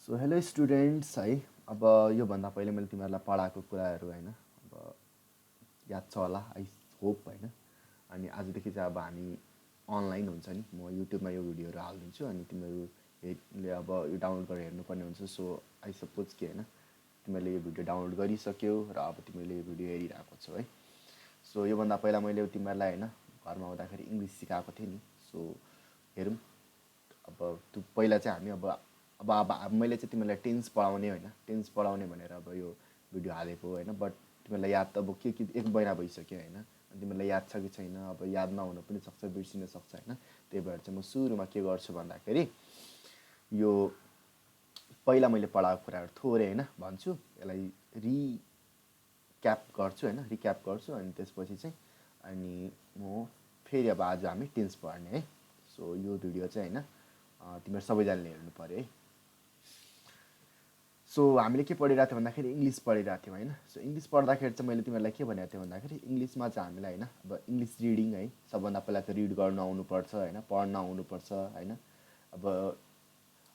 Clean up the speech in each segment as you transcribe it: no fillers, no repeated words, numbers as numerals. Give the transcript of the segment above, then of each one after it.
So hello students है। अब योभन्दा पहिले मैले तिमीहरूलाई पढाएको कुराहरू होइन अब याद छ होला आई होप होइन। अनि आजदेखि चाहिँ अब हामी अनलाइन हुन्छ नि, म युट्युबमा यो भिडियोहरू हालिदिन्छु अनि तिमीहरूले अब यो डाउनलोड गरेर हेर्नुपर्ने हुन्छ। सो आई सपोज कि होइन तिमीहरूले यो भिडियो डाउनलोड गरिसक्यौ र अब तिमीले यो भिडियो हेरिरहेको छौ है। सो योभन्दा पहिला मैले तिमीहरूलाई होइन घरमा आउँदाखेरि इङ्ग्लिस सिकाएको थिएँ नि। सो हेरौँ अब त्यो पहिला चाहिँ हामी अब मैले चाहिँ तिमीलाई टेन्स पढाउने होइन, टेन्स पढाउने भनेर अब यो भिडियो हालेको होइन। बट तिमीलाई याद त अब के 1 महिना भइसक्यो होइन। अनि तिमीलाई याद छ कि छैन, अब याद नहुन पनि सक्छ, बिर्सिन सक्छ होइन। त्यही भएर चाहिँ म सुरुमा के गर्छु भन्दाखेरि यो पहिला मैले पढाएको कुराहरू थोरै होइन भन्छु, यसलाई रिक्याप गर्छु होइन, रिक्याप गर्छु अनि त्यसपछि चाहिँ अनि म फेरि अब आज हामी टेन्स पढ्ने है। सो यो भिडियो चाहिँ होइन तिमीहरू सबैजनाले हेर्नु पऱ्यो है। सो हामीले के पढिरहेको थियो भन्दाखेरि इङ्ग्लिस पढिरहेको थियौँ होइन। सो इङ्ग्लिस पढ्दाखेरि चाहिँ मैले तिमीहरूलाई के भनेको थिएँ भन्दाखेरि इङ्ग्लिसमा चाहिँ हामीलाई होइन अब इङ्ग्लिस रिडिङ है, सबभन्दा पहिला त रिड गर्नु आउनुपर्छ होइन, पढ्न आउनुपर्छ होइन। अब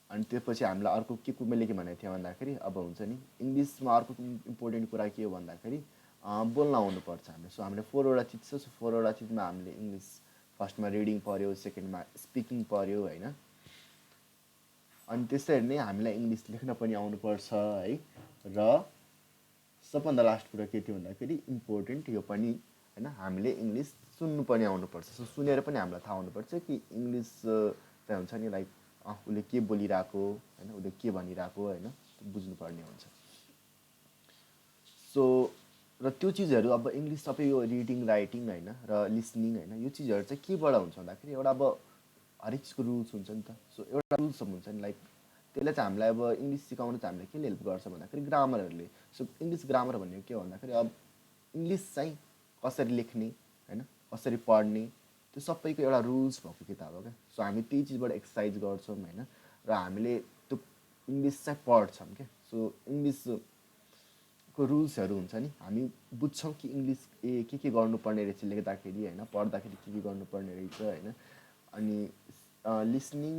अनि त्यसपछि हामीलाई अर्को के मैले के भनेको थिएँ भन्दाखेरि अब हुन्छ नि इङ्ग्लिसमा अर्को इम्पोर्टेन्ट कुरा के हो भन्दाखेरि बोल्न आउनुपर्छ हामीले। सो हामीले 4वटा चिज छ। सो 4वटा चिजमा हामीले इङ्ग्लिस फर्स्टमा रिडिङ पढ्यो, सेकेन्डमा स्पिकिङ पढ्यो होइन। अनि त्यसरी नै हामीलाई इङ्ग्लिस लेख्न पनि आउनुपर्छ है। र सबभन्दा लास्ट कुरा के थियो भन्दाखेरि इम्पोर्टेन्ट यो पनि होइन, हामीले इङ्ग्लिस सुन्नु पनि आउनुपर्छ। सो सुनेर पनि हामीलाई थाहा हुनुपर्छ कि इङ्ग्लिस चाहिँ हुन्छ नि लाइक उसले के बोलिरहेको होइन, उसले के भनिरहेको होइन, बुझ्नुपर्ने हुन्छ। सो र त्यो चिजहरू अब इङ्ग्लिस सबै यो रिडिङ राइटिङ होइन र लिसनिङ होइन, यो चिजहरू चाहिँ केबाट हुन्छ भन्दाखेरि एउटा अब हरेक चिजको रुल्स हुन्छ नि त। सो एउटा रुल्सहरू हुन्छ नि लाइक त्यसले चाहिँ हामीलाई अब इङ्ग्लिस सिकाउनु चाहिँ हामीलाई केले हेल्प गर्छ भन्दाखेरि ग्रामरहरूले। सो इङ्ग्लिस ग्रामर भनेको के हो भन्दाखेरि अब इङ्ग्लिस चाहिँ कसरी लेख्ने होइन, कसरी पढ्ने, त्यो सबैको एउटा रुल्स भएको किताब हो क्या। सो हामी त्यही चिजबाट एक्सर्साइज गर्छौँ होइन र हामीले त्यो इङ्ग्लिस चाहिँ पढ्छौँ क्या। सो इङ्ग्लिसको रुल्सहरू हुन्छ नि, हामी बुझ्छौँ कि इङ्ग्लिस के गर्नुपर्ने रहेछ लेख्दाखेरि होइन, पढ्दाखेरि के गर्नुपर्ने रहेछ होइन। अनि लिसनिङ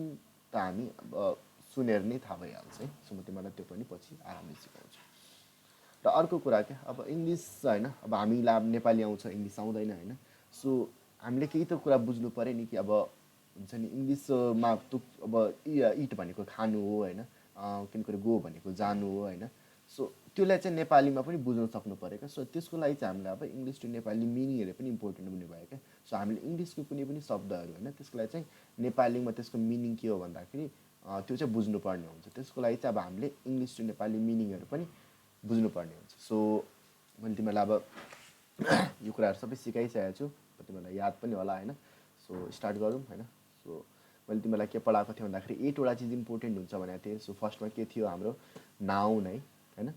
त हामी अब सुनेर नै थाहा भइहाल्छ है। सो म तिमीलाई त्यो पनि पछि आरामले सिकाउँछु। र अर्को कुरा क्या अब इङ्ग्लिस होइन, अब हामीलाई अब नेपाली आउँछ इङ्ग्लिस आउँदैन होइन। सो हामीले केही त कुरा बुझ्नु पऱ्यो नि कि अब हुन्छ नि इङ्ग्लिसमा अब इट भनेको खानु हो होइन, किनकि गो भनेको जानु हो होइन। सो त्यसलाई चाहिँ नेपालीमा पनि बुझ्न सक्नु पऱ्यो क्या। सो त्यसको लागि चाहिँ हामीले अब इङ्ग्लिस टु नेपाली मिनिङहरू पनि इम्पोर्टेन्ट हुने भयो क्या। सो हामीले इङ्ग्लिसको कुनै पनि शब्दहरू होइन त्यसको लागि चाहिँ नेपालीमा त्यसको मिनिङ के हो भन्दाखेरि त्यो चाहिँ बुझ्नुपर्ने हुन्छ। त्यसको लागि चाहिँ अब हामीले इङ्ग्लिस टु नेपाली मिनिङहरू पनि बुझ्नुपर्ने हुन्छ। सो मैले तिमीलाई अब यो कुराहरू सबै सिकाइसकेको छु, तिमीलाई याद पनि होला होइन। सो स्टार्ट गरौँ होइन। सो मैले तिमीलाई के पढाएको थिएँ भन्दाखेरि 8वटा चिज इम्पोर्टेन्ट हुन्छ भनेको थिएँ। सो फर्स्टमा के थियो हाम्रो नाउन है होइन।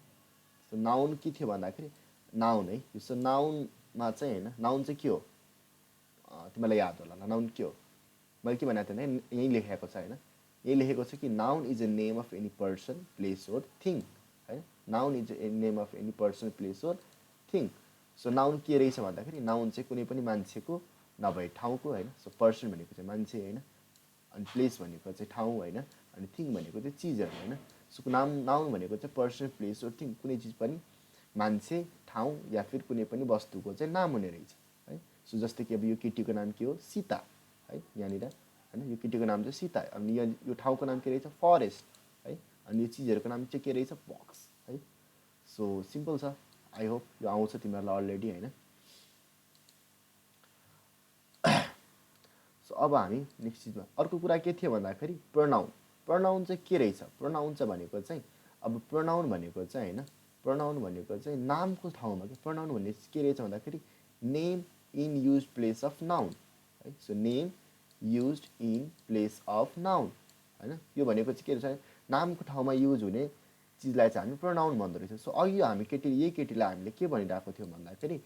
सो नाउन के थियो भन्दाखेरि नाउन है। सो नाउनमा चाहिँ होइन, नाउन चाहिँ के हो तिमीलाई याद होला नाउन के हो। मैले के भनेको थिएँ भने यहीँ लेखेको छ होइन, यही लेखेको छ कि noun is a name of any person place or thing है। Noun is a name of any person place or thing. So noun के रहेछ भन्दाखेरि नाउन चाहिँ कुनै पनि मान्छेको नभए ठाउँको होइन। सो पर्सन भनेको चाहिँ मान्छे होइन, अनि प्लेस भनेको चाहिँ ठाउँ होइन, अनि थिङ भनेको चाहिँ चिजहरू होइन। सो नाउन भनेको चाहिँ पर्सन प्लेस ओर थिङ, कुनै चिज पनि मान्छे ठाउँ या फिर कुनै पनि वस्तुको चाहिँ नाम हुने रहेछ है। सो जस्तै कि अब यो केटीको नाम के हो सीता है यहाँनिर होइन, यो केटीको नाम चाहिँ सीता। अनि यो ठाउँको नाम के रहेछ फरेस्ट है। अनि यो चिजहरूको नाम चाहिँ के रहेछ बक्स है। सो सिम्पल छ, आई होप यो आउँछ तिमीहरूलाई अलरेडी होइन। सो अब हामी नेक्स्ट चिजमा अर्को कुरा के थियो भन्दाखेरि प्रोनाउन। प्रोनाउन चाहिँ के रहेछ, प्रोनाउन चाहिँ भनेको चाहिँ अब प्रोनाउन भनेको चाहिँ होइन, प्रोनाउन भनेको चाहिँ नामको ठाउँमा क्या। प्रोनाउन भन्ने के रहेछ भन्दाखेरि name in use place of noun है। So name use in place of noun होइन। यो भनेको चाहिँ के रहेछ, नामको ठाउँमा युज हुने चिजलाई चाहिँ हामी प्रोनाउन भन्दो रहेछ। सो अघि हामी यही केटीलाई हामीले के भनिरहेको थियौँ भन्दाखेरि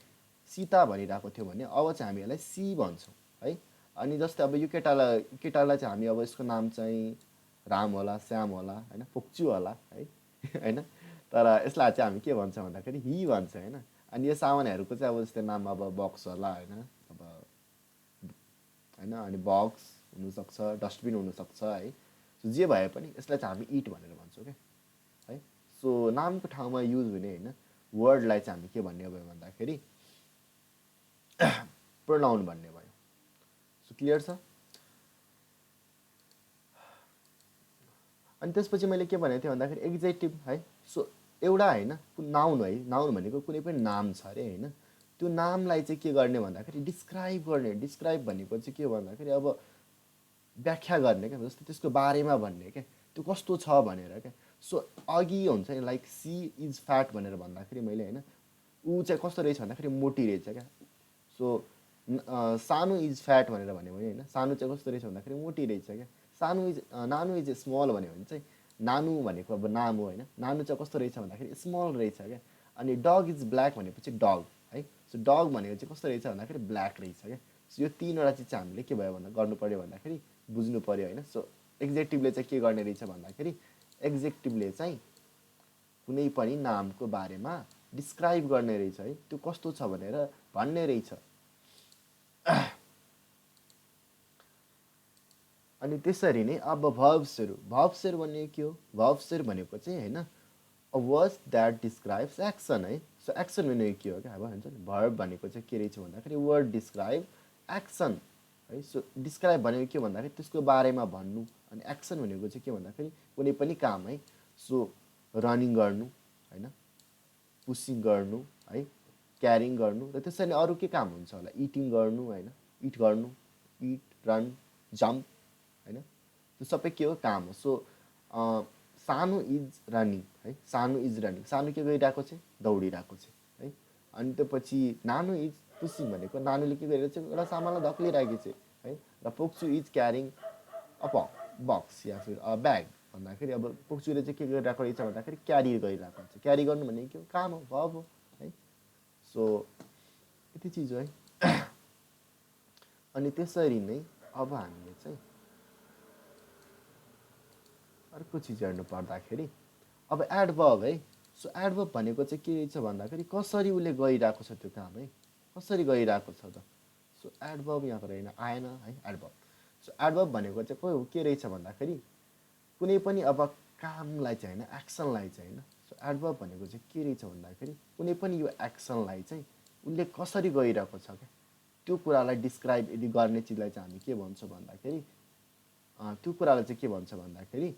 सीता भनिरहेको थियो भने अब चाहिँ हामी यसलाई सी भन्छौँ है। अनि जस्तै अब यो केटालाई चाहिँ हामी अब यसको नाम चाहिँ राम होला, श्याम होला होइन, पोक्चु होला है होइन। तर यसलाई चाहिँ हामी के भन्छ भन्दाखेरि हि भन्छ होइन। अनि यो सामानहरूको चाहिँ अब जस्तै नाम अब बक्स होला होइन, अब होइन, अनि बक्स हुनसक्छ, डस्टबिन हुनसक्छ है। सो जे भए पनि यसलाई चाहिँ हामी इट भनेर भन्छौँ क्या। सो नामको ठाउँमा युज हुने होइन वर्डलाई चाहिँ हामी के भन्ने भयो भन्दाखेरि प्रोनाउन भन्ने भयो। सो क्लियर छ। अनि त्यसपछि मैले के भनेको थिएँ भन्दाखेरि एक्जेक्टिभ है। सो एउटा होइन नाउन है, नाउन भनेको कुनै पनि नाम छ अरे होइन, त्यो नामलाई चाहिँ के गर्ने भन्दाखेरि डिस्क्राइब गर्ने। डिस्क्राइब भनेको चाहिँ के भन्दाखेरि अब व्याख्या गर्ने क्या, जस्तै त्यसको बारेमा भन्ने क्या, त्यो कस्तो छ भनेर क्या। सो अघि हुन्छ नि लाइक सी इज फ्याट भनेर भन्दाखेरि मैले होइन ऊ चाहिँ कस्तो रहेछ भन्दाखेरि मोटी रहेछ क्या। सो सानो इज फ्याट भनेर भन्यो भने होइन सानो चाहिँ कस्तो रहेछ भन्दाखेरि मोटी रहेछ क्या। नानु इज स्मल भन्यो भने चाहिँ नानु भनेको अब नाम हो होइन, नानु चाहिँ कस्तो रहेछ भन्दाखेरि स्मल रहेछ क्या। अनि डग इज ब्ल्याक भनेपछि डग है। सो डग भनेको चाहिँ कस्तो रहेछ भन्दाखेरि ब्ल्याक रहेछ क्या। सो यो तिनवटा चिज चाहिँ हामीले के भयो भन्दा गर्नु पऱ्यो भन्दाखेरि बुझ्नु पऱ्यो होइन। सो एक्जेक्टिभले चाहिँ के गर्ने रहेछ भन्दाखेरि एक्जेक्टिभले चाहिँ कुनै पनि नामको बारेमा डिस्क्राइब गर्ने रहेछ है, त्यो कस्तो छ भनेर भन्ने रहेछ। अनि त्यसरी नै अब भर्ब्सहरू भनेको के हो, भर्ब्सहरू भनेको चाहिँ होइन a word that describes action है। सो एक्सन भनेको के हो क्या, अब हुन्छ नि भर्ब भनेको चाहिँ के रहेछ भन्दाखेरि वर्ड डिस्क्राइब एक्सन है। सो डिस्क्राइब भनेको के भन्दाखेरि त्यसको बारेमा भन्नु, अनि एक्सन भनेको चाहिँ के भन्दाखेरि कुनै पनि काम है। सो रनिङ गर्नु होइन, पुसिङ गर्नु है, क्यारिङ गर्नु, र त्यसरी अरू के काम हुन्छ होला, इटिङ गर्नु होइन, इट गर्नु, इट रन जम्प होइन, त्यो सबै के हो काम हो। सो सानो इज रनिङ है, सानो इज रनिङ, सानो के गरिरहेको छ दौडिरहेको छ है। अनि त्यसपछि नानु इज पुसिङ भनेको नानुले के गरिरहेको छ एउटा सामानलाई धक्लिरहेको छ है। र पोक्चु इज क्यारिङ अ बक्स या फिर अ ब्याग भन्दाखेरि अब पोक्चुले चाहिँ के गरिरहेको रहेछ भन्दाखेरि क्यारी गरिरहेको हुन्छ। क्यारी गर्नु भनेको के हो, काम हो, भर्ब हो है। सो यति चिज हो है। अनि त्यसरी नै अब हामीले चाहिँ अर्को चिज हेर्नु पर्दाखेरि अब एडभर्ब है। सो एडभर्ब भनेको चाहिँ के रहेछ भन्दाखेरि कसरी उसले गरिरहेको छ त्यो काम है, कसरी गरिरहेको छ त। सो एडभर्ब यहाँको होइन आएन है एडभर्ब। सो एडभर्ब भनेको चाहिँ के रहेछ भन्दाखेरि कुनै पनि अब कामलाई चाहिँ होइन एक्सनलाई चाहिँ होइन। सो एडभर्ब भनेको चाहिँ के रहेछ भन्दाखेरि कुनै पनि यो एक्सनलाई चाहिँ उसले कसरी गरिरहेको छ क्या, त्यो कुरालाई डिस्क्राइब यदि गर्ने चिजलाई चाहिँ हामी के भन्छौँ भन्दाखेरि त्यो कुरालाई चाहिँ के भन्छ भन्दाखेरि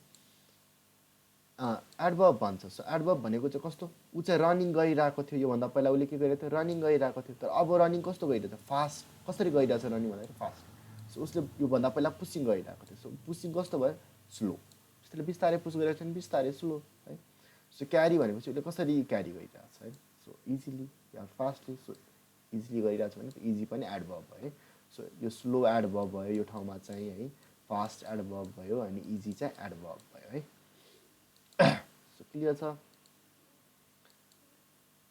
एडभर्ब भन्छ। सो एडभर्ब भनेको चाहिँ कस्तो, ऊ चाहिँ रनिङ गरिरहेको थियो, योभन्दा पहिला उसले के गरिरहेको थियो रनिङ गरिरहेको थियो, तर अब रनिङ कस्तो गरिरहेको छ फास्ट। कसरी गरिरहेको छ रनिङ भन्दाखेरि फास्ट। सो उसले योभन्दा पहिला पुसिङ गरिरहेको थियो, सो पुसिङ कस्तो भयो स्लो, उसले बिस्तारै पुस गरिरहेको छ भने बिस्तारै स्लो है। सो क्यारी भनेपछि उसले कसरी क्यारी गरिरहेको छ है, सो इजिली या फास्टली। सो इजिली गरिरहेको छ भने इजी पनि एडभर्ब भयो है। सो यो स्लो एडभर्ब भयो यो ठाउँमा चाहिँ है, फास्ट एडभर्ब भयो, अनि इजी चाहिँ एडभर्ब भयो है। सो क्लियर छ।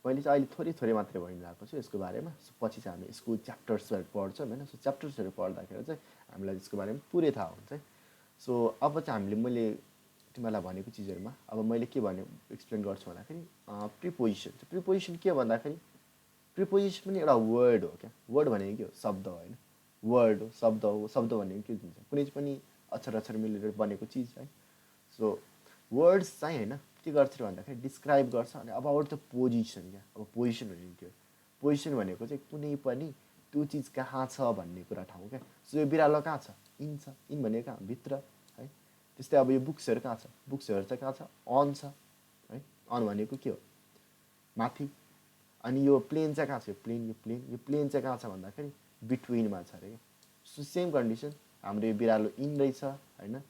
मैले चाहिँ अहिले थोरै मात्रै भनिरहेको छु यसको बारेमा। सो पछि चाहिँ हामी स्कुल च्याप्टर्सहरू पढ्छौँ होइन। सो च्याप्टर्सहरू पढ्दाखेरि चाहिँ हामीलाई त्यसको बारेमा पुरै थाहा हुन्छ है। सो अब चाहिँ हामीले मैले तिमीलाई भनेको चिजहरूमा अब मैले के भने एक्सप्लेन गर्छु भन्दाखेरि प्रिपोजिसन। प्रिपोजिसन के भन्दाखेरि प्रिपोजिसन पनि एउटा वर्ड हो क्या। वर्ड भनेको के हो, शब्द हो होइन, वर्ड हो, शब्द हो। शब्द भनेको के हुन्छ, कुनै पनि अक्षर मिलेर बनेको चिज है। सो वर्ड्स चाहिँ होइन के गर्छ भन्दाखेरि डिस्क्राइब गर्छ। अनि अबाउट द पोजिसन क्या, अब पोजिसन भनेको के हो, पोजिसन भनेको चाहिँ कुनै पनि त्यो चिज कहाँ छ भन्ने कुरा ठाउँ क्या। सो यो बिरालो कहाँ छ, इन छ, इन भनेको कहाँ भित्र है। त्यस्तै अब यो बुक्सहरू कहाँ छ, बुक्सहरू चाहिँ कहाँ छ अन छ है, अन भनेको के हो माथि। अनि यो प्लेन चाहिँ कहाँ छ, यो प्लेन चाहिँ कहाँ छ भन्दाखेरि बिट्विनमा छ अरे क्या। सो सेम कन्डिसन हाम्रो यो बिरालो इन रहेछ होइन,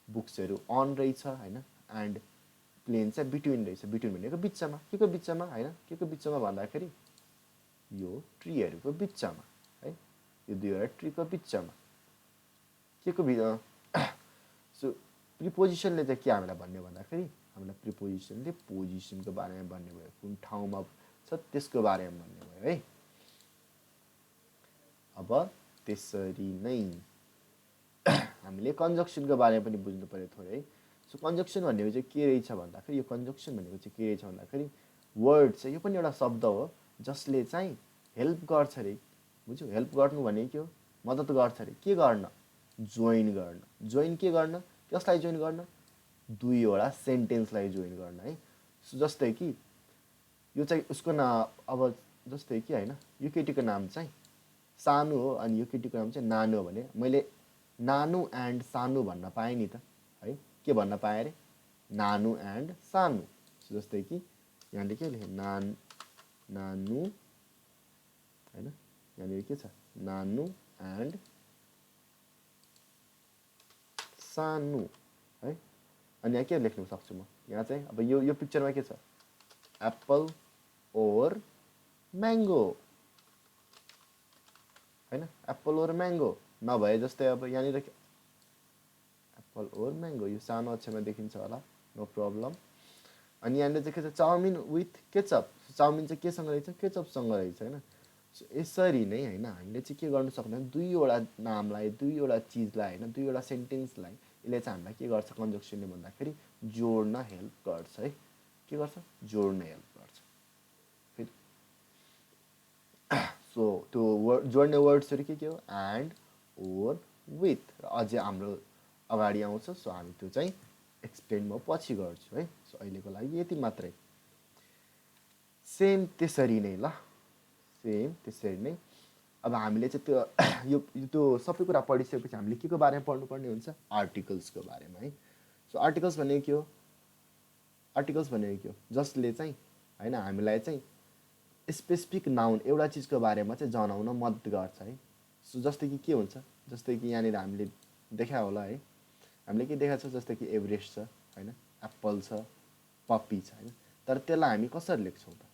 बुक्सहरू अन रहेछ होइन, एन्ड प्लेन चाहिँ बिट्विन रहेछ। बिट्विन भनेको बिचमा, के को बिचमा होइन, के को बिचमा भन्दाखेरि यो ट्रीहरूको बिचमा है, यो दुईवटा ट्रीको बिचमा के को सो प्रिपोजिसनले चाहिँ के हामीलाई भन्ने भन्दाखेरि हामीलाई प्रिपोजिसनले पोजिसनको बारेमा भन्ने भयो, कुन ठाउँमा छ त्यसको बारेमा भन्ने भयो है। अब त्यसरी नै हामीले कन्जक्सनको बारेमा पनि बुझ्नु पर्यो थोरै है। सो कन्जक्सन भनेको चाहिँ के रहेछ भन्दाखेरि यो कन्जक्सन भनेको चाहिँ के रहेछ भन्दाखेरि वर्ड चाहिँ यो पनि एउटा शब्द हो जसले चाहिँ हेल्प गर्छ अरे, बुझ्यो। हेल्प गर्नु भनेको के हो, मद्दत गर्छ अरे, के गर्न, जोइन गर्न। जोइन के गर्न, कसलाई जोइन गर्न, दुईवटा सेन्टेन्सलाई जोइन गर्न है। सो जस्तै कि यो चाहिँ उसको अब जस्तै कि होइन यो केटीको नाम चाहिँ सानु हो अनि यो केटीको नाम चाहिँ नानु हो भने मैले नानु एन्ड सानु भन्न पाएँ नि त है के भन्न पाएँ अरे नानु एन्ड सानु जस्तै कि यहाँले के लेखेँ नानु होइन यहाँनिर के छ नानु एन्ड सानु है अनि यहाँ के लेख्न सक्छु म यहाँ चाहिँ अब यो पिक्चरमा के छ एप्पल ओर म्याङ्गो होइन एप्पल ओर म्याङ्गो नभए जस्तै अब यहाँनिर एप्पल ओर म्याङ्गो यो सानो अक्षरमा देखिन्छ होला नो प्रब्लम अनि यहाँनिर चाहिँ के छ चाउमिन विथ केचप चाउमिन चाहिँ केसँग रहेछ केचपसँग रहेछ होइन सो यसरी नै होइन हामीले चाहिँ के गर्नु सक्दैन दुईवटा नामलाई दुईवटा चिजलाई होइन दुईवटा सेन्टेन्सलाई यसले चाहिँ हामीलाई के गर्छ कन्जक्सनले भन्दाखेरि जोड्न हेल्प गर्छ है के गर्छ जोड्न हेल्प गर्छ फेरि सो त्यो जोड्ने वर्ड्सहरू के हो एन्ड ओर विथ र अझै हाम्रो अगाडि आउँछ सो हामी त्यो चाहिँ एक्सप्लेन म पछि गर्छु है सो अहिलेको लागि यति मात्रै सेम त्यसरी नै ल सेम त्यसरी नै अब हामीले चाहिँ त्यो त्यो सबै कुरा पढिसकेपछि हामीले के को बारेमा पढ्नुपर्ने हुन्छ आर्टिकल्सको बारेमा है सो आर्टिकल्स भनेको के हो आर्टिकल्स भनेको के हो जसले चाहिँ होइन हामीलाई चाहिँ स्पेसिफिक नाउन एउटा चिजको बारेमा चाहिँ जनाउन मद्दत गर्छ है सो जस्तै कि के हुन्छ जस्तै कि यहाँनिर हामीले देखायो होला है हामीले के देखाएको छ जस्तै कि एभरेस्ट छ होइन एप्पल छ पप्पी छ होइन तर त्यसलाई हामी कसरी लेख्छौँ त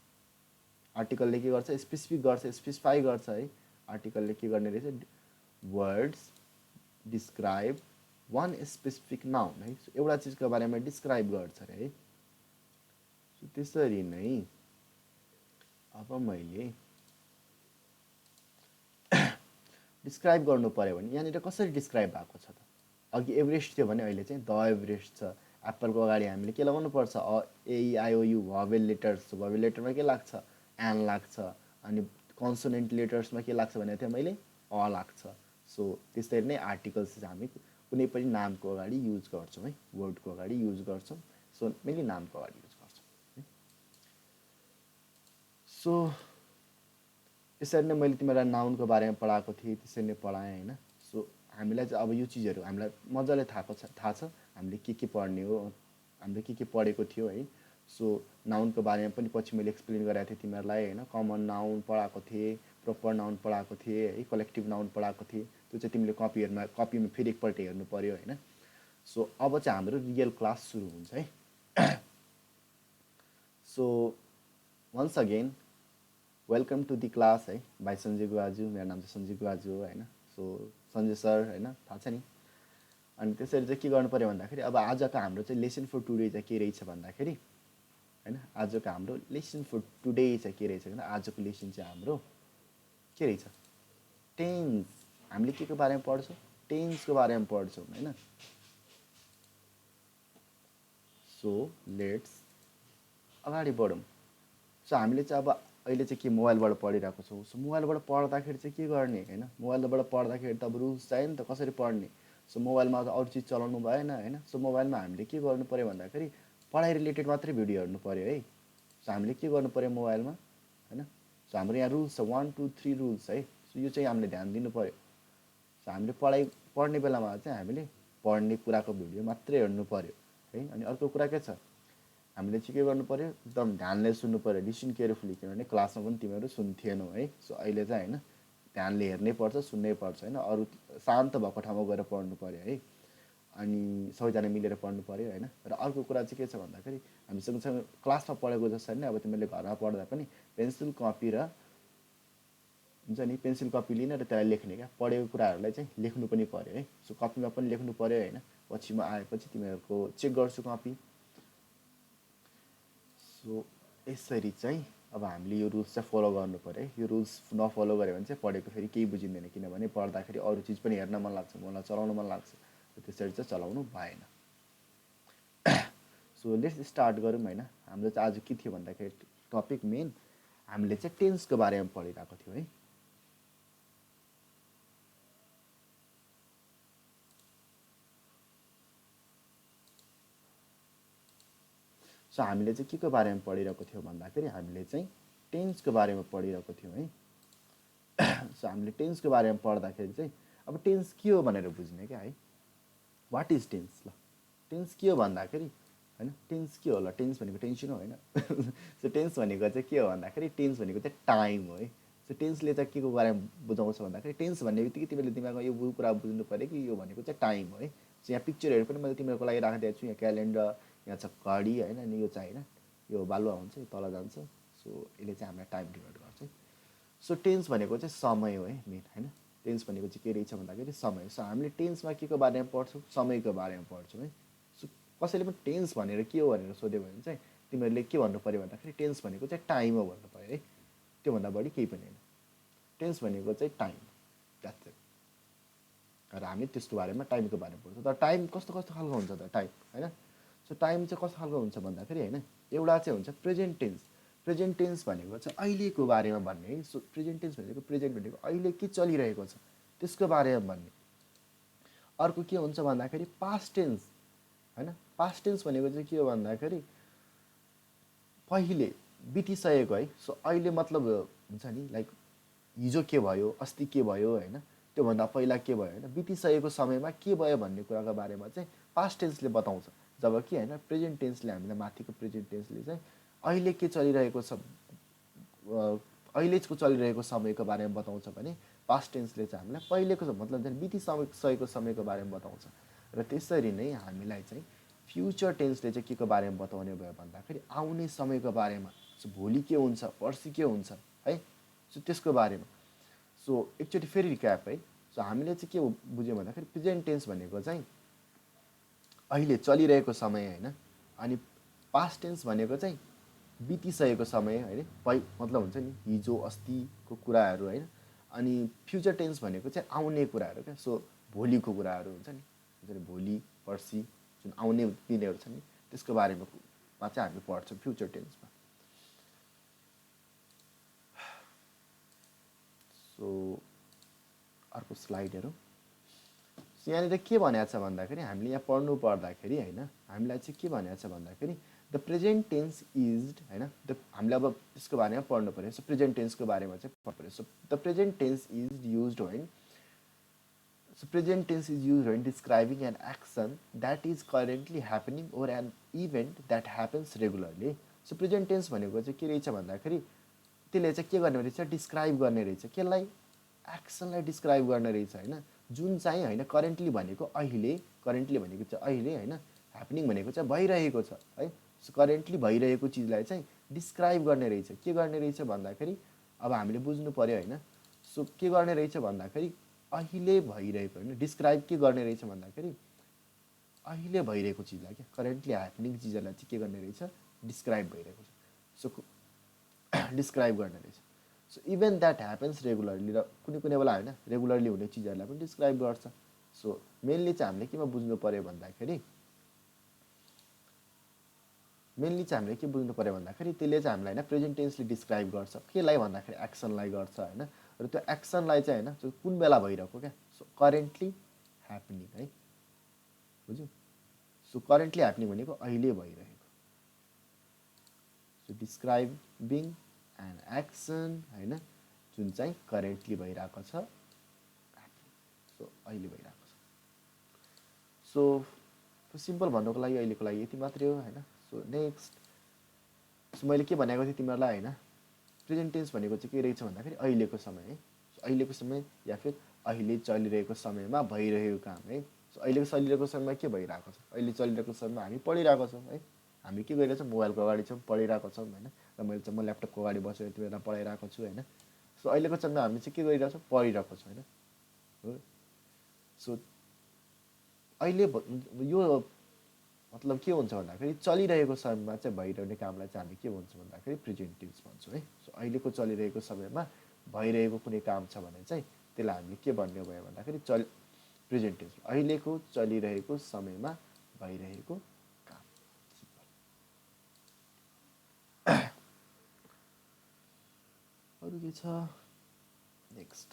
आर्टिकलले के गर्छ स्पेसिफिक गर्छ स्पेसिफाई गर्छ है आर्टिकलले के गर्ने रहेछ words describe one specific noun है एउटा चिजको बारेमा डिस्क्राइब गर्छ अरे है सो त्यसरी नै अब मैले डिस्क्राइब गर्नु पर्यो भने यहाँनिर कसरी डिस्क्राइब भएको छ त अघि एभरेस्ट थियो भने अहिले चाहिँ द एभरेस्ट छ एप्पलको अगाडि हामीले के लगाउनु पर्छ AEIOU भवेल लेटर्स भवेल लेटरमा के लाग्छ एन लाग्छ अनि कन्सोनेन्ट लेटर्समा के लाग्छ भने थियो मैले अ लाग्छ सो त्यसरी नै आर्टिकल्स चाहिँ हामी कुनै पनि नामको अगाडि युज गर्छौँ है वर्डको अगाडि युज गर्छौँ सो मैले नामको अगाडि युज गर्छु है सो यसरी नै मैले तिमीलाई नाउनको बारेमा पढाएको थिएँ त्यसरी नै पढाएँ होइन सो हामीलाई चाहिँ अब यो चिजहरू हामीलाई मजाले थाहा छ हामीले के पढ्ने हो हामीले के पढेको थियो है सो नाउनको बारेमा पनि पछि मैले एक्सप्लेन गराएको थिएँ तिमीहरूलाई होइन कमन नाउन पढाएको थिएँ प्रोपर नाउन पढाएको थिएँ है कलेक्टिभ नाउन पढाएको थिएँ त्यो चाहिँ तिमीले कपीमा फेरि एकपल्ट हेर्नु पर्यो होइन सो अब चाहिँ हाम्रो रियल क्लास सुरु हुन्छ है so once again welcome to the class है भाइ सञ्जय गुवाजु मेरो नाम चाहिँ सञ्जय गुवाजु हो होइन सो सञ्जय सर होइन थाहा छ नि अनि त्यसरी चाहिँ के गर्नु पऱ्यो भन्दाखेरि अब आजको हाम्रो चाहिँ लेसन फर टुडे चाहिँ के रहेछ भन्दाखेरि होइन आजको हाम्रो लेसन फर टुडे चाहिँ के रहेछ भने आजको लेसन चाहिँ हाम्रो के रहेछ टेन्स हामीले के को बारेमा पढ्छौँ टेन्सको बारेमा पढ्छौँ होइन सो लेट्स अगाडि बढौँ सो हामीले चाहिँ अब अहिले चाहिँ के मोबाइलबाट पढिरहेको छौँ सो मोबाइलबाट पढ्दाखेरि चाहिँ के गर्ने होइन मोबाइलबाट पढ्दाखेरि त अब रुल्स चाहियो नि त कसरी पढ्ने सो मोबाइलमा त अरू चिज चलाउनु भएन होइन सो मोबाइलमा हामीले के गर्नु पऱ्यो भन्दाखेरि पढाइ रिलेटेड मात्रै भिडियो हेर्नु पऱ्यो है सो हामीले के गर्नु पऱ्यो मोबाइलमा होइन सो हाम्रो यहाँ रुल्स छ 1 2 3 रुल्स है सो यो चाहिँ हामीले ध्यान दिनु पऱ्यो सो हामीले पढ्ने बेलामा चाहिँ हामीले पढ्ने कुराको भिडियो मात्रै हेर्नु पऱ्यो है अनि अर्को कुरा के छ हामीले चाहिँ के गर्नु पऱ्यो एकदम ध्यानले सुन्नु पऱ्यो लिसन केयरफुली किनभने क्लासमा पनि तिमीहरू सुन्थेनौ है सो अहिले चाहिँ होइन ध्यानले हेर्नै पर्छ सुन्नै पर्छ होइन अरू शान्त भएको ठाउँमा गएर पढ्नु पऱ्यो है अनि सबैजना मिलेर पढ्नु पऱ्यो होइन र अर्को कुरा चाहिँ के छ भन्दाखेरि हामी सँगसँगै क्लासमा पढेको जसरी नै अब तिमीले घरमा पढ्दा पनि पेन्सिल कपी र हुन्छ नि पेन्सिल कपी लिन र त्यसलाई लेख्ने क्या पढेको कुराहरूलाई चाहिँ लेख्नु पनि पऱ्यो है सो कपीमा पनि लेख्नु पऱ्यो होइन पछि म आएपछि तिमीहरूको चेक गर्छु कपी सो यसरी चाहिँ अब हामीले यो रुल्स चाहिँ फलो गर्नु पऱ्यो है यो रुल्स नफलो गऱ्यो भने चाहिँ पढेको फेरि केही बुझिँदैन किनभने पढ्दाखेरि अरू चिज पनि हेर्न मन लाग्छ मलाई चलाउन मन लाग्छ त्यसरी चाहिँ चलाउनु भएन सो लेट्स स्टार्ट गरौँ होइन हाम्रो चाहिँ आज के थियो भन्दाखेरि टपिक मेन हामीले चाहिँ टेन्सको बारेमा पढिरहेको थियौँ है सो हामीले चाहिँ के को बारेमा पढिरहेको थियौँ भन्दाखेरि हामीले चाहिँ टेन्सको बारेमा पढिरहेको थियौँ है। सो हामीले टेन्सको बारेमा पढ्दाखेरि चाहिँ अब टेन्स के हो भनेर बुझ्ने क्या है। What is tense? ल टेन्स के हो भन्दाखेरि होइन, टेन्स के हो? ल टेन्स भनेको टेन्सन हो होइन। सो टेन्स भनेको चाहिँ के हो भन्दाखेरि टेन्स भनेको चाहिँ टाइम हो है। सो टेन्सले चाहिँ के को बारेमा बुझाउँछ भन्दाखेरि टेन्स भन्ने बित्तिकै तिमीले दिमागमा यो कुरा बुझ्नु पऱ्यो कि यो भनेको चाहिँ टाइम हो है। सो यहाँ पिक्चरहरू पनि मैले तिमीहरूको लागि राखिदिएको छु। यहाँ क्यालेन्डर, यहाँ छ घडी होइन, अनि यो चाहिँ होइन यो बालुवा हुन्छ, यो तल जान्छ। सो यसले चाहिँ हामीलाई टाइम डिनोट गर्छ है। सो टेन्स भनेको चाहिँ समय हो है मेन होइन। टेन्स भनेको चाहिँ के रहेछ भन्दाखेरि समय। सो हामीले टेन्समा के को बारेमा पढ्छौँ? समयको बारेमा पढ्छौँ है। सो कसैले पनि टेन्स भनेर के हो भनेर सोध्यो भने चाहिँ तिमीहरूले के भन्नु पऱ्यो भन्दाखेरि टेन्स भनेको चाहिँ टाइम हो भन्नु पऱ्यो है। त्योभन्दा बढी केही पनि होइन। टेन्स भनेको चाहिँ टाइम, द्याट्स इट। र हामी त्यसको बारेमा टाइमको बारेमा पढ्छौँ। तर टाइम कस्तो कस्तो खालको हुन्छ त टाइम होइन। सो टाइम चाहिँ कस्तो खालको हुन्छ भन्दाखेरि होइन, एउटा चाहिँ हुन्छ प्रेजेन्ट टेन्स। प्रेजेन्ट टेन्स भनेको चाहिँ अहिलेको बारेमा भन्ने है। सो प्रेजेन्ट टेन्स भनेको प्रेजेन्ट भनेको अहिले के चलिरहेको छ त्यसको बारेमा भन्ने। अर्को के हुन्छ भन्दाखेरि पास्ट टेन्स होइन। पास्ट टेन्स भनेको चाहिँ के हो भन्दाखेरि पहिले बितिसकेको है। सो अहिले मतलब हुन्छ नि लाइक हिजो के भयो, अस्ति के भयो होइन, त्योभन्दा पहिला के भयो होइन, बितिसकेको समयमा के भयो भन्ने कुराको बारेमा चाहिँ पास्ट टेन्सले बताउँछ। जबकि होइन प्रेजेन्ट टेन्सले हामीलाई माथिको प्रेजेन्ट टेन्सले चाहिँ अहिले के चलिरहेको छ, अहिलेको चलिरहेको समयको बारेमा बताउँछ भने पास्ट टेन्सले चाहिँ हामीलाई पहिलेको मतलब चाहिँ बितिसकेको समयको बारेमा बताउँछ। र त्यसरी नै हामीलाई चाहिँ फ्युचर टेन्सले चाहिँ के को बारेमा बताउने भयो भन्दाखेरि आउने समयको बारेमा। सो भोलि के हुन्छ, पर्सि के हुन्छ है, सो त्यसको बारेमा। सो एकचोटि फेरि रिक्याप है। सो हामीले चाहिँ के बुझ्यौँ भन्दाखेरि प्रेजेन्ट टेन्स भनेको चाहिँ अहिले चलिरहेको समय होइन, अनि पास्ट टेन्स भनेको चाहिँ बितिसकेको समय होइन, मतलब हुन्छ नि हिजो अस्तिको कुराहरू होइन। अनि फ्युचर टेन्स भनेको चाहिँ आउने कुराहरू क्या। सो भोलिको कुराहरू हुन्छ नि, भोलि पर्सि जुन आउने दिनहरू छ नि त्यसको बारेमा चाहिँ हामी पढ्छौँ फ्युचर टेन्समा। सो अर्को स्लाइड हेरौँ। यहाँनिर के भनेको छ भन्दाखेरि हामीले यहाँ पढ्नु पर्दाखेरि होइन हामीलाई चाहिँ के भनेको छ भन्दाखेरि द प्रेजेन्ट टेन्स इज होइन, हामीले अब त्यसको बारेमा पढ्नु पऱ्यो। सो प्रेजेन्ट टेन्सको बारेमा चाहिँ पढ्नु पऱ्यो। So the present tense is used होइन, so present tense is used when describing an action that is currently happening or an event that happens regularly. So present tense भनेको चाहिँ के रहेछ भन्दाखेरि त्यसले चाहिँ के गर्ने रहेछ, डिस्क्राइब गर्ने रहेछ। केलाई? एक्सनलाई डिस्क्राइब गर्ने रहेछ होइन, जुन चाहिँ होइन करेन्टली भनेको अहिले, करेन्टली भनेको चाहिँ अहिले होइन, ह्यापनिङ भनेको चाहिँ भइरहेको छ है। सो करेन्टली भइरहेको चिजलाई चाहिँ डिस्क्राइब गर्ने रहेछ। के गर्ने रहेछ भन्दाखेरि अब हामीले बुझ्नु पऱ्यो होइन। सो के गर्ने रहेछ भन्दाखेरि अहिले भइरहेको होइन, डिस्क्राइब के गर्ने रहेछ भन्दाखेरि अहिले भइरहेको चिजलाई क्या, करेन्टली ह्यापनिङ चिजहरूलाई चाहिँ के गर्ने रहेछ, डिस्क्राइब भइरहेको छ। सो डिस्क्राइब गर्ने रहेछ। So even that happens regularly, र कुनै कुनै बेला होइन रेगुलरली हुने चिजहरूलाई पनि डिस्क्राइब गर्छ। सो मेनली चाहिँ हामीले केमा बुझ्नु पऱ्यो भन्दाखेरि हामीले के बुझ्नु पऱ्यो भन्दाखेरि त्यसले चाहिँ हामीलाई होइन प्रेजेन्ट टेन्सले डिस्क्राइब गर्छ। केलाई भन्दाखेरि एक्सनलाई गर्छ होइन। र त्यो एक्सनलाई चाहिँ होइन कुन बेला भइरहेको क्या, सो करेन्टली ह्यापनिङ है, बुझ्यौ। सो करेन्टली ह्यापनिङ भनेको अहिले भइरहेको। सो डिस्क्राइबिङ एन एक्सन होइन जुन चाहिँ करेन्टली भइरहेको छ, सो अहिले भइरहेको छ। सो सिम्पल भन्नुको लागि अहिलेको लागि यति मात्रै हो होइन। सो नेक्स्ट, सो मैले के भनेको थिएँ तिमीहरूलाई होइन, प्रेजेन्ट टेन्स भनेको चाहिँ के रहेछ भन्दाखेरि अहिलेको समय है। अहिलेको समय या फिर अहिले चलिरहेको समयमा भइरहेको काम है। सो अहिलेको चलिरहेको समयमा के भइरहेको छ, अहिले चलिरहेको समयमा हामी पढिरहेको छौँ है। हामी के गरिरहेछौँ, मोबाइलको अगाडि छौँ, पढिरहेको छौँ होइन। र मैले चाहिँ म ल्यापटपको अगाडि बसेर त्यो बेला पढाइरहेको छु होइन। सो अहिलेको समयमा हामी चाहिँ के गरिरहेछौँ, पढिरहेको छौँ होइन। सो अहिले यो मतलब के हुन्छ भन्दाखेरि चलिरहेको समयमा चाहिँ भइरहने कामलाई चाहिँ हामी के भन्छौँ भन्दाखेरि प्रेजेन्ट टेन्स भन्छौँ है। सो अहिलेको चलिरहेको समयमा भइरहेको कुनै काम छ भने चाहिँ त्यसलाई हामीले के भन्ने भयो भन्दाखेरि प्रेजेन्ट टेन्स, अहिलेको चलिरहेको समयमा भइरहेको काम। अरू के छ नेक्स्ट?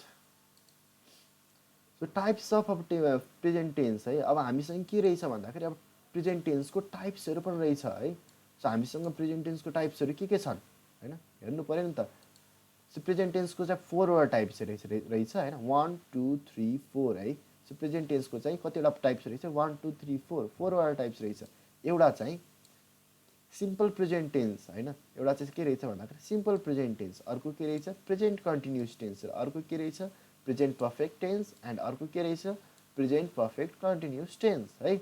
सो टाइप्स अफ अब प्रेजेन्ट टेन्स है। अब हामीसँग के रहेछ भन्दाखेरि अब प्रेजेन्ट टेन्सको टाइप्सहरू पनि रहेछ है। सो हामीसँग प्रेजेन्ट टेन्सको टाइप्सहरू के छन् हैन, हेर्नु पर्यो नि त। सो प्रेजेन्ट टेन्सको चाहिँ 4 वटा टाइप्स रहेछ हैन, 1 2 3 4 है। सो प्रेजेन्ट टेन्सको चाहिँ कतिवटा टाइप्स रहेछ, 1 2 3 4 वटा टाइप्स रहेछ। एउटा चाहिँ सिम्पल प्रेजेन्ट टेन्स हैन, एउटा चाहिँ के रहेछ भन्दाखेरि सिम्पल प्रेजेन्ट टेन्स, अर्को के रहेछ प्रेजेन्ट कन्टिन्युअस टेन्स, र अर्को के रहेछ प्रेजेन्ट पर्फेक्ट टेन्स, एन्ड अर्को के रहेछ प्रेजेन्ट पर्फेक्ट कन्टिन्युअस टेन्स है।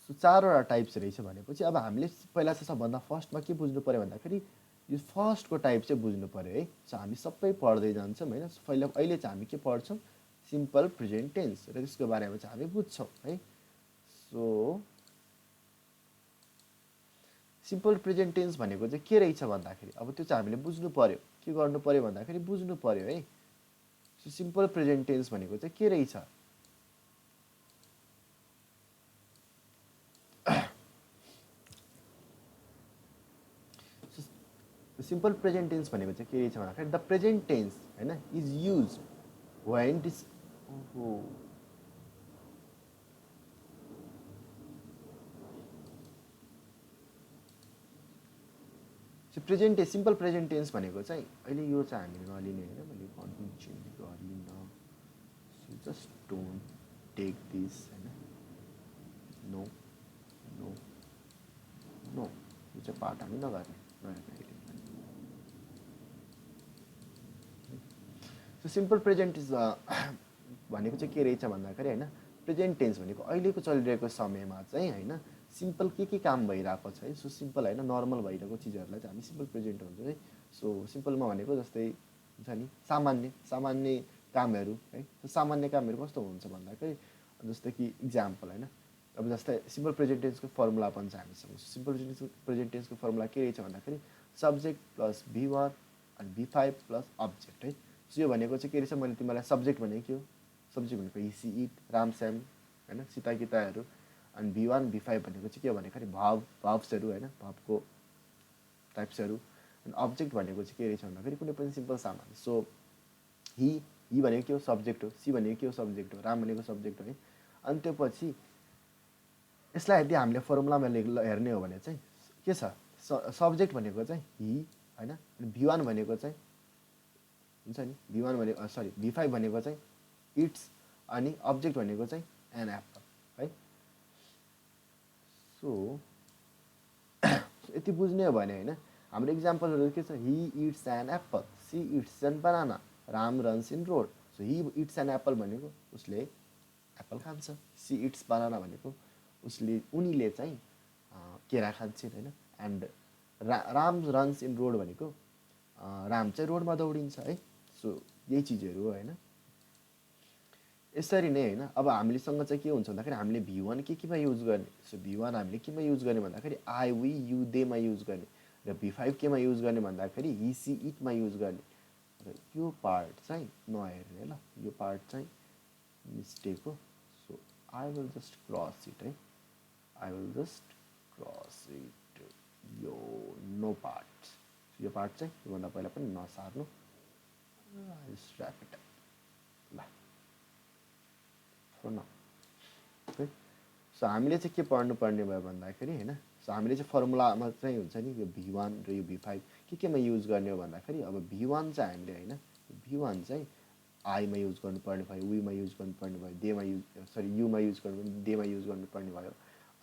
सो 4 वटा टाइप्स रहेछ भनेपछि अब हामीले पहिला चाहिँ सबभन्दा फर्स्टमा के बुझ्नु पर्यो भन्दाखेरि यो फर्स्टको टाइप चाहिँ बुझ्नु पर्यो है। सो हामी सबै पढ्दै जान्छौँ हैन। पहिला अहिले चाहिँ हामी के पढ्छौँ, सिम्पल प्रेजेन्ट टेन्स, र त्यसको बारेमा चाहिँ हामी बुझ्छौँ है। सो सिम्पल प्रेजेन्ट टेन्स भनेको चाहिँ के रहेछ भन्दाखेरि अब त्यो चाहिँ हामीले बुझ्नु पर्यो, के गर्नु पर्यो भन्दाखेरि बुझ्नु पर्यो है। सो सिम्पल प्रेजेन्ट टेन्स भनेको चाहिँ के रहेछ, सिम्पल प्रेजेन्ट टेन्स भनेको चाहिँ के रहेछ भन्दाखेरि द प्रेजेन्ट टेन्स हैन is use when this present simple present tense भनेको चाहिँ अहिले यो चाहिँ हामीले नलिने हैन, मैले कन्टेन्ट चेन्ज गरिन। So just don't take this हैन, नो नो नो, यो चाहिँ पार्ट हामी नगर्ने। सो सिम्पल प्रेजेन्ट इज भनेको चाहिँ के रहेछ भन्दाखेरि हैन, प्रेजेन्ट टेन्स भनेको अहिलेको चलिरहेको समयमा चाहिँ हैन सिम्पल के काम भइरहेको छ है। सो सिम्पल हैन नर्मल भइरहेको चिजहरूलाई चाहिँ हामी सिम्पल प्रेजेन्ट भन्छौँ है। सो सिम्पलमा भनेको जस्तै हुन्छ नि सामान्य कामहरू है। सो सामान्य कामहरू कस्तो हुन्छ भन्दाखेरि जस्तै कि इक्जाम्पल हैन, अब जस्तै सिम्पल प्रेजेन्ट टेन्सको फर्मुला पनि छ हामीसँग। सिम्पल प्रेजेन्ट टेन्सको फर्मुला के रहेछ भन्दाखेरि सब्जेक्ट प्लस V1 अनि V5 प्लस अब्जेक्ट है। सो यो भनेको चाहिँ के रहेछ, मैले तिमीलाई सब्जेक्ट भनेको के हो, सब्जेक्ट भनेको ही सी इट राम श्याम हैन सीता गीताहरू, अनि V1 V5 भनेको चाहिँ के हो भन्दाखेरि भाव्सहरू हैन, भावको टाइप्सहरू, अनि अब्जेक्ट भनेको चाहिँ के रहेछ भन्दाखेरि कुनै पनि सिम्पल सामान। सो ही भनेको के हो सब्जेक्ट हो, सी भनेको के हो सब्जेक्ट हो, राम भनेको सब्जेक्ट हो है। अनि त्यो पछि यसलाई यदि हामीले फर्मुलामा हेर्ने हो भने चाहिँ के छ, सब्जेक्ट भनेको चाहिँ ही हैन, अनि V1 भनेको चाहिँ हुन्छ नि V1 भनेको सरी V5 भनेको चाहिँ इट्स, अनि अब्जेक्ट भनेको चाहिँ एन एप्पल है। सो यति बुझ्ने हो भने हैन हाम्रो इक्जाम्पलहरू के छ, he it's an apple, she it's an banana, Ram runs in road. So he it's an apple भनेको उसले एप्पल खान्छ, सी इट्स बनाना भनेको उनीले चाहिँ केरा खान्छन् हैन, and Ram runs in road भनेको राम चाहिँ रोडमा दौडिन्छ है। सो यही चिजहरू हो हैन। यसरी नै हैन अब हामीसँग चाहिँ के हुन्छ भन्दाखेरि हामीले V1 केमा युज गर्ने। सो V1 हामीले केमा युज गर्ने भन्दाखेरि I we you Dema use गर्ने, र V5 केमा युज गर्ने भन्दाखेरि ही सी इटमा युज गर्ने। र यो पार्ट चाहिँ नहेर्ने ल, यो पार्ट चाहिँ मिस्टेक हो। So I will just cross it है, I will just cross it, यो नो पार्ट, यो पार्ट चाहिँ योभन्दा पहिला पनि नसार्नु। ल सो हामीले चाहिँ के पढ्नु पर्ने भयो भन्दाखेरि हैन, सो हामीले चाहिँ फर्मुलामा चाहिँ हुन्छ नि यो V1 र यो V5 केमा युज गर्ने हो भन्दाखेरि अब V1 चाहिँ हामीले हैन V1 चाहिँ आईमा युज गर्नुपर्ने भयो, वीमा युज गर्नुपर्ने भयो, देमा युज सरी युमा युज गर्नुपर्ने, देमा युज गर्नुपर्ने भयो।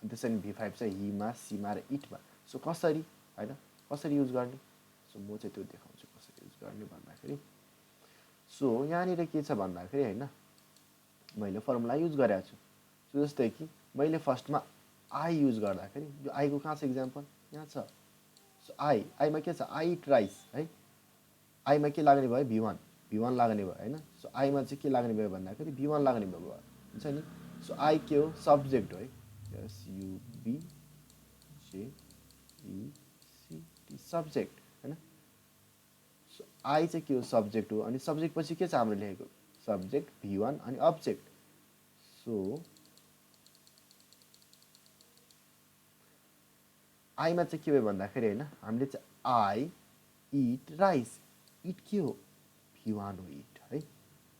अनि त्यसरी V5 चाहिँ हिमा सीमा र इटमा। सो कसरी हैन कसरी युज गर्ने, सो म चाहिँ त्यो देखाउँछु कसरी युज गर्ने भन्दाखेरि। सो यहाँनिर के छ भन्दाखेरि हैन मैले फर्मुला युज गरेको छु। सो जस्तै कि मैले फर्स्टमा आई युज गर्दाखेरि यो आईको कहाँ छ इक्जाम्पल, यहाँ छ। सो आईमा के छ, आई इट राइस है, आईमा के लाग्ने भयो V1 लाग्ने भयो हैन। सो आईमा चाहिँ के लाग्ने भयो भन्दाखेरि V1 लाग्ने भयो हुन्छ नि। सो आई के हो सब्जेक्ट हो है, SUBJECT सब्जेक्ट हैन। सो आई चाहिँ के हो सब्जेक्ट हो, अनि सब्जेक्ट पछि के छ हाम्रो लेखेको सब्जेक्ट V1 अनि अब्जेक्ट। सो आईमा चाहिँ के भयो भन्दाखेरि हैन हामीले चाहिँ आई इट राइस, इट के हो V1 हो इट है,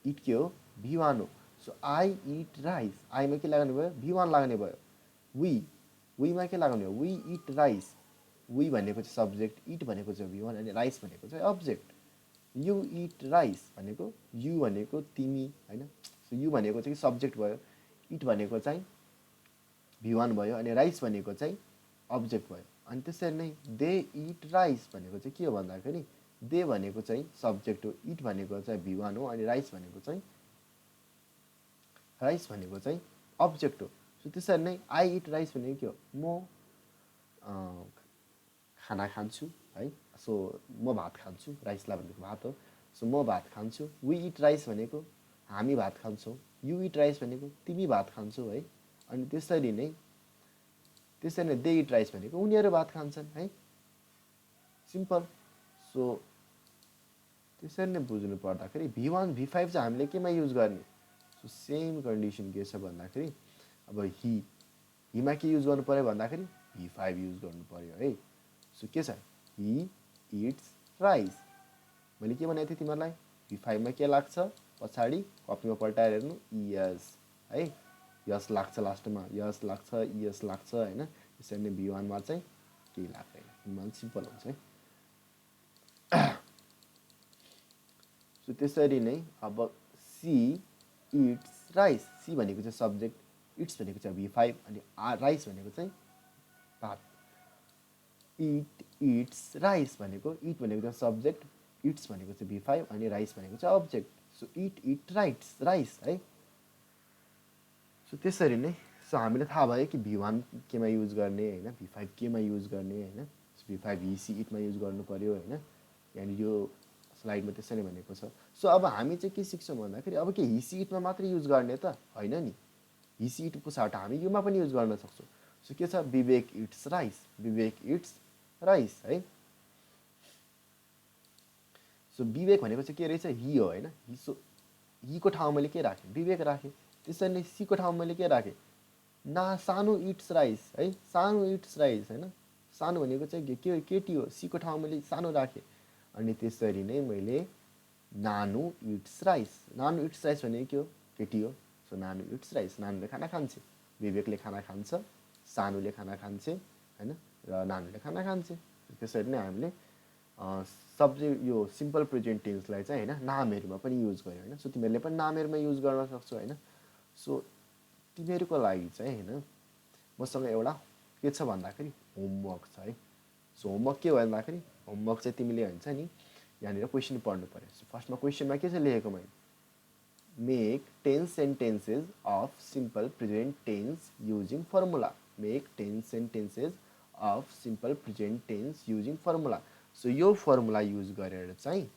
इट के हो V1 हो। सो आई इट राइस, आईमा के लाग्ने भयो V1 लाग्ने भयो। वीमा के लगाउने हो, वी इट राइस। वी भनेको चाहिँ सब्जेक्ट, इट भनेको चाहिँ V1 अनि राइस भनेको चाहिँ अब्जेक्ट। यु इट राइस भनेको यु भनेको तिमी होइन, सो यु भनेको चाहिँ सब्जेक्ट भयो, इट भनेको चाहिँ V1 भयो अनि राइस भनेको चाहिँ अब्जेक्ट भयो। अनि त्यसरी नै दे इट राइस भनेको चाहिँ के हो भन्दाखेरि दे भनेको चाहिँ सब्जेक्ट हो, इट भनेको चाहिँ V1 हो अनि राइस भनेको चाहिँ अब्जेक्ट हो। सो त्यसरी नै आई इट राइस भनेको के हो, म खाना खान्छु है, सो म भात खान्छु, राइसलाई भनेको भात हो, सो म भात खान्छु। वी इट राइस भनेको हामी भात खान्छौँ, यु इट राइस भनेको तिमी भात खान्छौ है। अनि त्यसरी नै दे इट राइस भनेको उनीहरू भात खान्छन् है, सिम्पल। सो त्यसरी नै बुझ्नु पर्दाखेरि V1 V5 चाहिँ हामीले केमा युज गर्ने, सो सेम कन्डिसन के छ भन्दाखेरि अब हिमा के युज गर्नु पर्यो भन्दाखेरि V5 युज गर्नु पर्यो है। सो के छ, हि इट्स राइस। मैले के भनेको थिएँ तिमीहरूलाई, V5 मा के लाग्छ पछाडि कपीमा पल्टाएर हेर्नु यस है, यस लाग्छ लास्टमा, यस लाग्छ होइन। त्यसरी नै V1 मा चाहिँ केही लाग्दैन, सिम्पल हुन्छ है। सो त्यसरी नै अब सी इट्स राइस, सी भनेको चाहिँ सब्जेक्ट, इट्स भनेको चाहिँ V5 अनि राइस भनेको चाहिँ भात। इट इट्स राइस भनेको, इट भनेको चाहिँ सब्जेक्ट, इट्स भनेको चाहिँ V5 अनि राइस भनेको चाहिँ अब्जेक्ट। सो इट राइस है। सो त्यसरी नै सो हामीलाई थाहा भयो कि V1 केमा युज गर्ने होइन, V5 केमा युज गर्ने होइन, V5 सी इटमा युज गर्नु पर्यो होइन। यहाँनिर यो स्लाइडमा त्यसरी भनेको छ। सो अब हामी चाहिँ के सिक्छौँ भन्दाखेरि अब के हिसी इटमा मात्रै युज गर्ने त होइन नि, हिसी इटको साथ हामी युमा पनि युज गर्न सक्छौँ। सो के छ, विवेक इट्स राइस है। सो विवेक भनेको चाहिँ के रहेछ, हि हो होइन, हिको ठाउँमा मैले के राखेँ, विवेक राखेँ। त्यसरी नै सीको ठाउँमा मैले के राखेँ, सानो इट्स राइस है, सानो इट्स राइस होइन, सानो भनेको चाहिँ के केटी हो, सीको ठाउँमा मैले सानो राखेँ। अनि त्यसरी नै मैले नानु इट्स राइस भनेको के हो, केटी हो, सो नानु इट्स राइस, नानुले खाना खान्छे, विवेकले खाना खान्छ, सानुले खाना खान्छे होइन, र नानुले खाना खान्छे। त्यसरी नै हामीले सब्जेक्ट यो सिम्पल प्रेजेन्ट टेन्सलाई चाहिँ होइन नामहरूमा पनि युज गर्यो होइन। सो तिमीहरूले पनि नामहरूमा युज गर्न सक्छौ होइन। सो तिमीहरूको लागि चाहिँ होइन मसँग एउटा के छ भन्दाखेरि होमवर्क छ है। सो होमवर्क के हो भन्दाखेरि होमवर्क चाहिँ तिमीले हुन्छ नि यहाँनिर क्वेसन पढ्नु पर्यो। सो फर्स्टमा क्वेसनमा के चाहिँ लेखेको मैले, make 10 sentences of simple present tense using formula, make 10 sentences of simple present tense using formula. So यो फर्मुला युज गरेर चाहिँ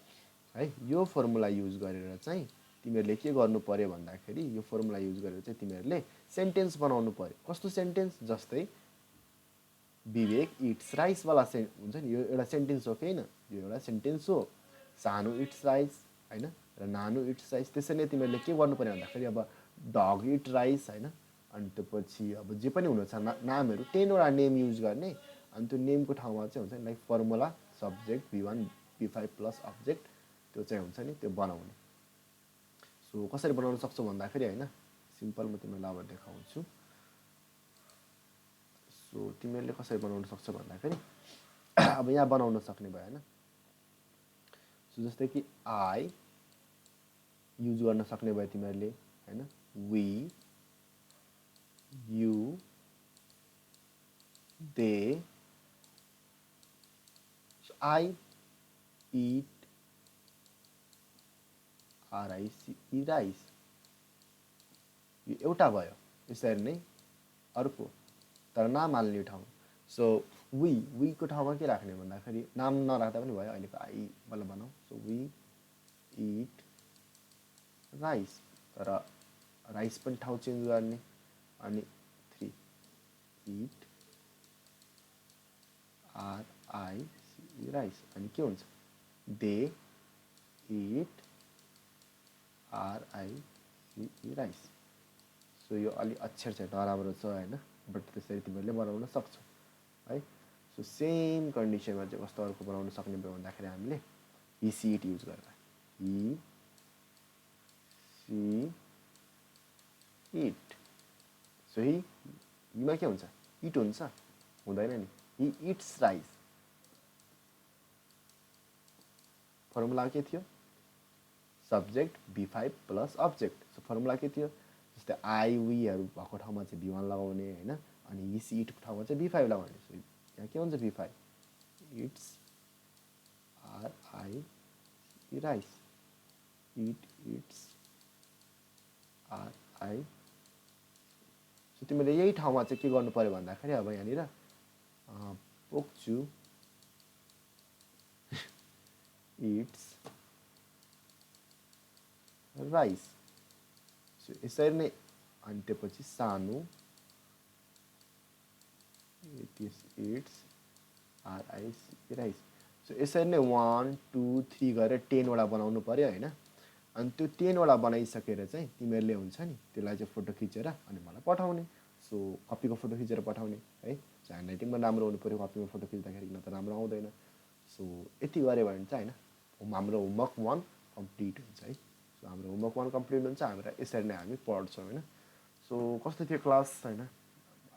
है, यो फर्मुला युज गरेर चाहिँ तिमीहरूले के गर्नु पर्यो भन्दाखेरि यो फर्मुला युज गरेर चाहिँ तिमीहरूले सेन्टेन्स बनाउनु पर्यो। कस्तो सेन्टेन्स, जस्तै विवेक इट्स राइस वाला हुन्छ नि, यो एउटा सेन्टेन्स हो कि होइन, यो एउटा सेन्टेन्स हो, सानो इट्स राइस होइन र नानो इट्स राइस। त्यसरी नै तिमीहरूले के गर्नु पर्यो भन्दाखेरि अब डग इट राइस होइन, अनि त्यसपछि अब जे पनि हुनुहुन्छ नामहरू 10वटा नेम युज गर्ने। अनि त्यो नेमको ठाउँमा चाहिँ हुन्छ नि like formula subject V1 V5 plus object, त्यो चाहिँ हुन्छ नि त्यो बनाउने। सो कसरी बनाउन सक्छौ भन्दाखेरि होइन सिम्पल म तिमीलाई अब देखाउँछु। सो तिमीहरूले कसरी बनाउन सक्छौ भन्दाखेरि अब यहाँ बनाउन सक्ने भयो होइन। सो जस्तै कि आई युज गर्न सक्ने भयो तिमीहरूले होइन, we, you, they, I eat rice, यो एउटा भयो। यसरी नै अर्को तर नाम हाल्ने ठाउँ, सो वीको ठाउँमा के राख्ने भन्दाखेरि नाम नराख्दा पनि भयो, अहिलेको आई वाला बनाऊ। सो वी इट राइस, तर राइस पनि ठाउँ चेन्ज गर्ने। अनि 3 इट राइस, अनि के हुन्छ दे इट राइस। सो यो अलि अक्षर चाहिँ नराम्रो छ होइन, बट त्यसरी तिमीहरूले बनाउन सक्छौ है। सो सेम कन्डिसनमा चाहिँ कस्तो अर्को बनाउन सक्ने भयो भन्दाखेरि हामीले हि सी इट युज गरेर, he see it. So he ईमा के हुन्छ इट हुन्छ हुँदैन नि हि इट्स राइस फर्मुला के थियो subject B5 plus object so formula के थियो जस्तै आई वीहरू भएको ठाउँमा चाहिँ B1 लगाउने होइन अनि हिस इटको ठाउँमा चाहिँ B5 लगाउने सो यहाँ के हुन्छ B5 it's RI rice it it's RI so तिमीले यही ठाउँमा चाहिँ के गर्नु पर्यो भन्दाखेरि अब यहाँनिर पोक्चु इट्स राइस सो यसरी नै अनि त्यसपछि सानो इट्स RIC राइस सो यसरी नै 1 2 3 गरेर 10वटा बनाउनु पर्यो होइन अनि त्यो 10वटा बनाइसकेर चाहिँ तिमीहरूले हुन्छ नि त्यसलाई चाहिँ फोटो खिचेर अनि मलाई पठाउने सो कपीको फोटो खिचेर पठाउने है सो ह्यान्ड राइटिङ पनि राम्रो हुनु पऱ्यो कपीमा फोटो खिच्दाखेरि किन त राम्रो आउँदैन सो यति गऱ्यो भने चाहिँ होइन हाम्रो होमवर्क 1 कम्प्लिट हुन्छ है सो हाम्रो होमवर्क 1 कम्प्लिट हुन्छ हाम्रो यसरी नै हामी पढ्छौँ होइन सो कस्तो थियो क्लास होइन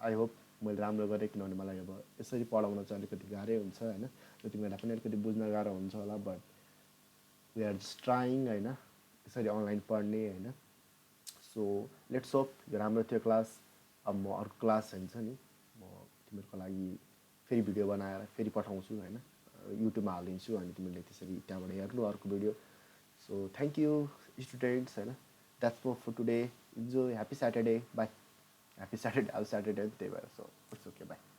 आई होप मैले राम्रो गरेँ किनभने मलाई अब यसरी पढाउन चाहिँ अलिकति गाह्रै हुन्छ होइन र तिमीहरूलाई पनि अलिकति बुझ्न गाह्रो हुन्छ होला but we are just trying होइन यसरी अनलाइन पढ्ने होइन सो लेट्स होप यो राम्रो थियो क्लास अब म अर्को क्लास हुन्छ नि म तिमीहरूको लागि फेरि भिडियो बनाएर फेरि पठाउँछु होइन युट्युबमा हालिदिन्छु अनि तिमीले त्यसरी त्यहाँबाट हेर्नु अर्को video so thank you students होइन that's for today enjoy happy Saturday bye happy Saturday अब स्याटरडे त्यही भएर सो इट्स ओके बाई